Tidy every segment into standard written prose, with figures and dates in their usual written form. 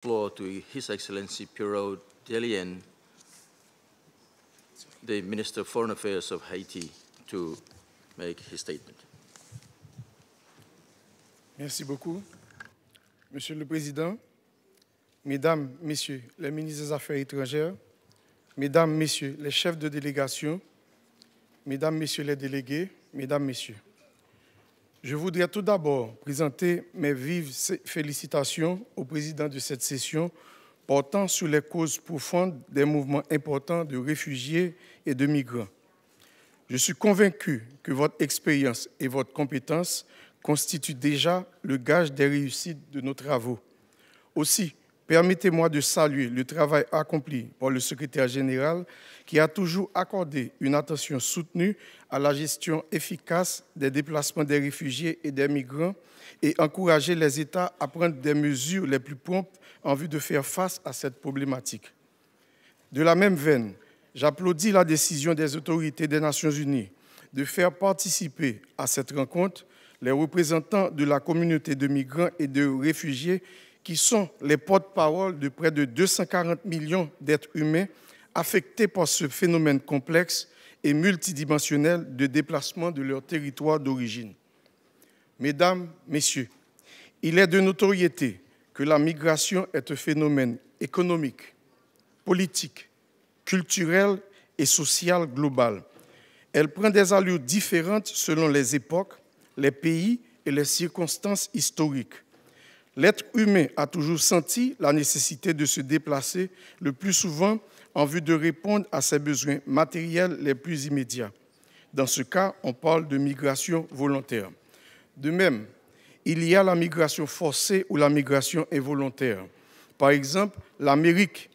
Floor to His Excellency Pierrot Delian, the Minister of Foreign Affairs of Haiti, to make his statement. Merci beaucoup. Monsieur le Président, Mesdames, Messieurs les ministres des Affaires étrangères, Mesdames, Messieurs les chefs de délégation, Mesdames, Messieurs les délégués, Mesdames, Messieurs, je voudrais tout d'abord présenter mes vives félicitations au Président de cette session portant sur les causes profondes des mouvements importants de réfugiés et de migrants. Je suis convaincu que votre expérience et votre compétence constituent déjà le gage des réussites de nos travaux. Aussi, permettez-moi de saluer le travail accompli par le secrétaire général qui a toujours accordé une attention soutenue à la gestion efficace des déplacements des réfugiés et des migrants et encouragé les États à prendre des mesures les plus promptes en vue de faire face à cette problématique. De la même veine, j'applaudis la décision des autorités des Nations Unies de faire participer à cette rencontre les représentants de la communauté de migrants et de réfugiés qui sont les porte-parole de près de 240 millions d'êtres humains affectés par ce phénomène complexe et multidimensionnel de déplacement de leur territoire d'origine. Mesdames, Messieurs, il est de notoriété que la migration est un phénomène économique, politique, culturel et social global. Elle prend des allures différentes selon les époques, les pays et les circonstances historiques. L'être humain a toujours senti la nécessité de se déplacer le plus souvent en vue de répondre à ses besoins matériels les plus immédiats. Dans ce cas, on parle de migration volontaire. De même, il y a la migration forcée ou la migration involontaire. Par exemple, l'Amérique,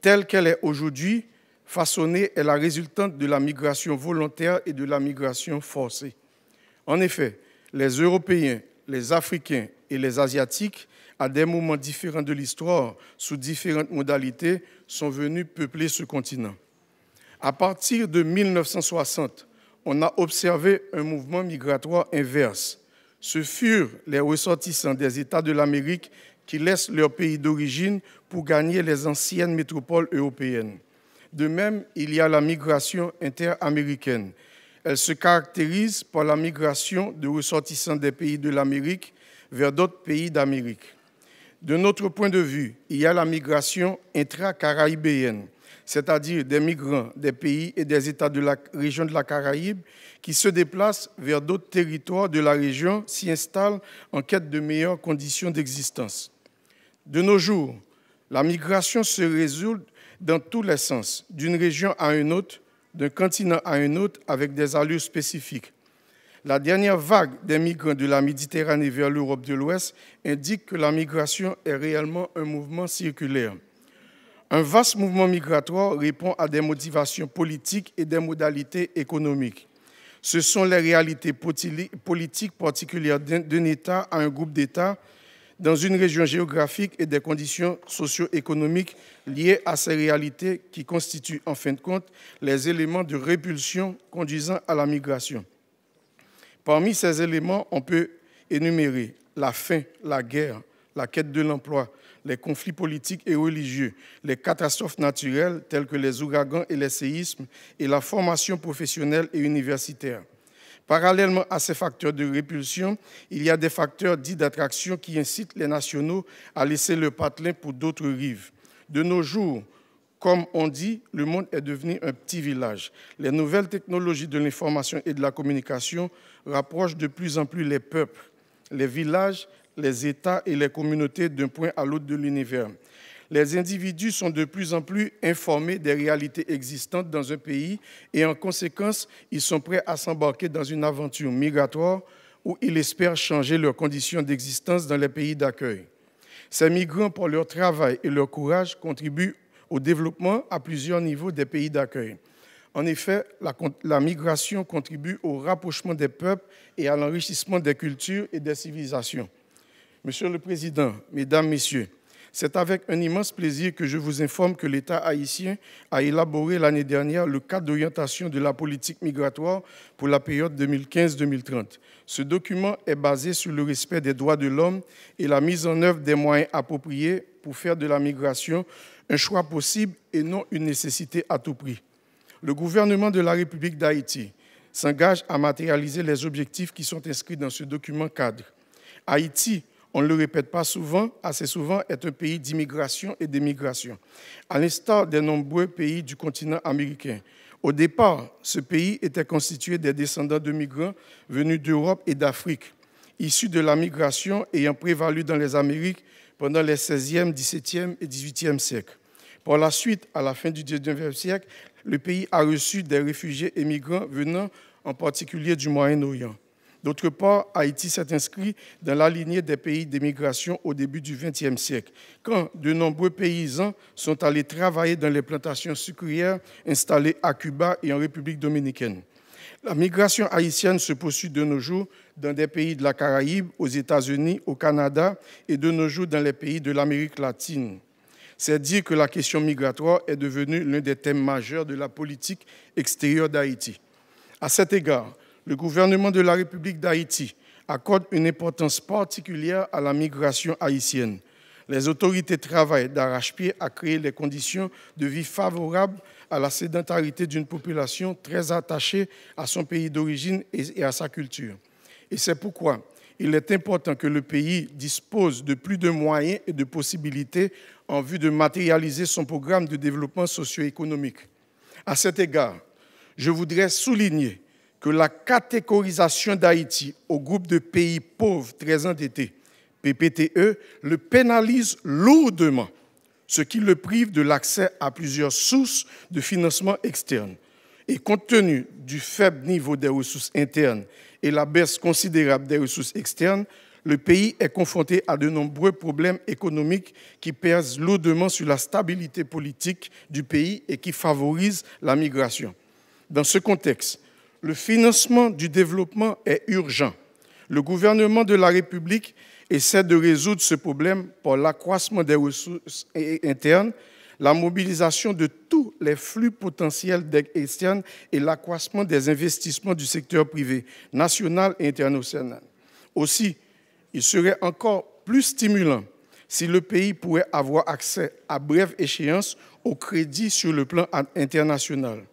telle qu'elle est aujourd'hui, façonnée est la résultante de la migration volontaire et de la migration forcée. En effet, les Européens, les Africains et les Asiatiques, à des moments différents de l'histoire, sous différentes modalités, sont venus peupler ce continent. À partir de 1960, on a observé un mouvement migratoire inverse. Ce furent les ressortissants des États de l'Amérique qui laissent leur pays d'origine pour gagner les anciennes métropoles européennes. De même, il y a la migration interaméricaine. Elle se caractérise par la migration de ressortissants des pays de l'Amérique vers d'autres pays d'Amérique. De notre point de vue, il y a la migration intra-caraïbéenne, c'est-à-dire des migrants des pays et des États de la région de la Caraïbe qui se déplacent vers d'autres territoires de la région, s'y installent en quête de meilleures conditions d'existence. De nos jours, la migration se résout dans tous les sens, d'une région à une autre, d'un continent à un autre, avec des allures spécifiques. La dernière vague des migrants de la Méditerranée vers l'Europe de l'Ouest indique que la migration est réellement un mouvement circulaire. Un vaste mouvement migratoire répond à des motivations politiques et des modalités économiques. Ce sont les réalités politiques particulières d'un État à un groupe d'États dans une région géographique et des conditions socio-économiques liées à ces réalités qui constituent en fin de compte les éléments de répulsion conduisant à la migration. Parmi ces éléments, on peut énumérer la faim, la guerre, la quête de l'emploi, les conflits politiques et religieux, les catastrophes naturelles telles que les ouragans et les séismes et la formation professionnelle et universitaire. Parallèlement à ces facteurs de répulsion, il y a des facteurs dits d'attraction qui incitent les nationaux à laisser leur patelin pour d'autres rives. De nos jours, comme on dit, le monde est devenu un petit village. Les nouvelles technologies de l'information et de la communication rapprochent de plus en plus les peuples, les villages, les États et les communautés d'un point à l'autre de l'univers. Les individus sont de plus en plus informés des réalités existantes dans un pays et en conséquence, ils sont prêts à s'embarquer dans une aventure migratoire où ils espèrent changer leurs conditions d'existence dans les pays d'accueil. Ces migrants, par leur travail et leur courage, contribuent au développement à plusieurs niveaux des pays d'accueil. En effet, la migration contribue au rapprochement des peuples et à l'enrichissement des cultures et des civilisations. Monsieur le Président, Mesdames, Messieurs, C'est avec un immense plaisir que je vous informe que l'État haïtien a élaboré l'année dernière le cadre d'orientation de la politique migratoire pour la période 2015-2030. Ce document est basé sur le respect des droits de l'homme et la mise en œuvre des moyens appropriés pour faire de la migration un choix possible et non une nécessité à tout prix. Le gouvernement de la République d'Haïti s'engage à matérialiser les objectifs qui sont inscrits dans ce document cadre. Haïti, on ne le répète pas souvent, assez souvent, est un pays d'immigration et d'émigration, à l'instar des nombreux pays du continent américain. Au départ, ce pays était constitué des descendants de migrants venus d'Europe et d'Afrique, issus de la migration ayant prévalu dans les Amériques pendant les 16e, 17e et 18e siècles. Par la suite, à la fin du 19e siècle, le pays a reçu des réfugiés et migrants venant en particulier du Moyen-Orient. D'autre part, Haïti s'est inscrit dans la lignée des pays d'émigration au début du XXe siècle, quand de nombreux paysans sont allés travailler dans les plantations sucrières installées à Cuba et en République dominicaine. La migration haïtienne se poursuit de nos jours dans des pays de la Caraïbe, aux États-Unis, au Canada et de nos jours dans les pays de l'Amérique latine. C'est dire que la question migratoire est devenue l'un des thèmes majeurs de la politique extérieure d'Haïti. À cet égard, le gouvernement de la République d'Haïti accorde une importance particulière à la migration haïtienne. Les autorités travaillent d'arrache-pied à créer les conditions de vie favorables à la sédentarité d'une population très attachée à son pays d'origine et à sa culture. Et c'est pourquoi il est important que le pays dispose de plus de moyens et de possibilités en vue de matérialiser son programme de développement socio-économique. À cet égard, je voudrais souligner que la catégorisation d'Haïti au groupe de pays pauvres très endettés, PPTE, le pénalise lourdement, ce qui le prive de l'accès à plusieurs sources de financement externes. Et compte tenu du faible niveau des ressources internes et la baisse considérable des ressources externes, le pays est confronté à de nombreux problèmes économiques qui pèsent lourdement sur la stabilité politique du pays et qui favorisent la migration. Dans ce contexte, le financement du développement est urgent. Le gouvernement de la République essaie de résoudre ce problème par l'accroissement des ressources internes, la mobilisation de tous les flux potentiels d'aide externe et l'accroissement des investissements du secteur privé, national et international. Aussi, il serait encore plus stimulant si le pays pourrait avoir accès à brève échéance au crédit sur le plan international.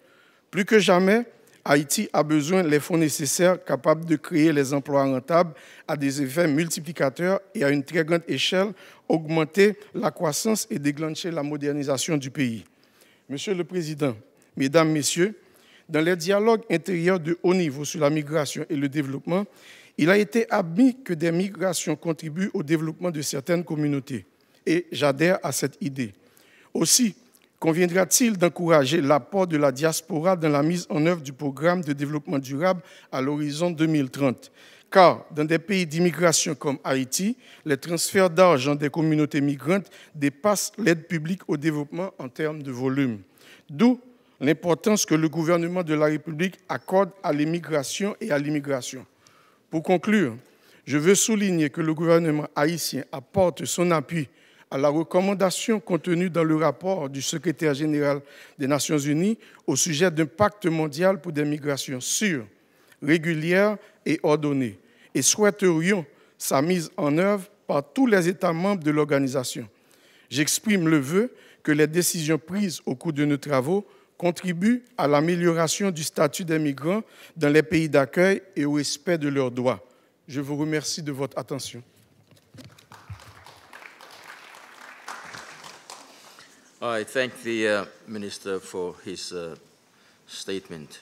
Plus que jamais, Haïti a besoin des fonds nécessaires capables de créer les emplois rentables à des effets multiplicateurs et à une très grande échelle, augmenter la croissance et déclencher la modernisation du pays. Monsieur le Président, Mesdames, Messieurs, dans les dialogues intérieurs de haut niveau sur la migration et le développement, il a été admis que des migrations contribuent au développement de certaines communautés. Et j'adhère à cette idée. Aussi, conviendra-t-il d'encourager l'apport de la diaspora dans la mise en œuvre du programme de développement durable à l'horizon 2030 ? Car dans des pays d'immigration comme Haïti, les transferts d'argent des communautés migrantes dépassent l'aide publique au développement en termes de volume. D'où l'importance que le gouvernement de la République accorde à l'immigration et à l'immigration. Pour conclure, je veux souligner que le gouvernement haïtien apporte son appui à la recommandation contenue dans le rapport du secrétaire général des Nations Unies au sujet d'un pacte mondial pour des migrations sûres, régulières et ordonnées, et souhaiterions sa mise en œuvre par tous les États membres de l'organisation. J'exprime le vœu que les décisions prises au cours de nos travaux contribuent à l'amélioration du statut des migrants dans les pays d'accueil et au respect de leurs droits. Je vous remercie de votre attention. I thank the Minister for his statement.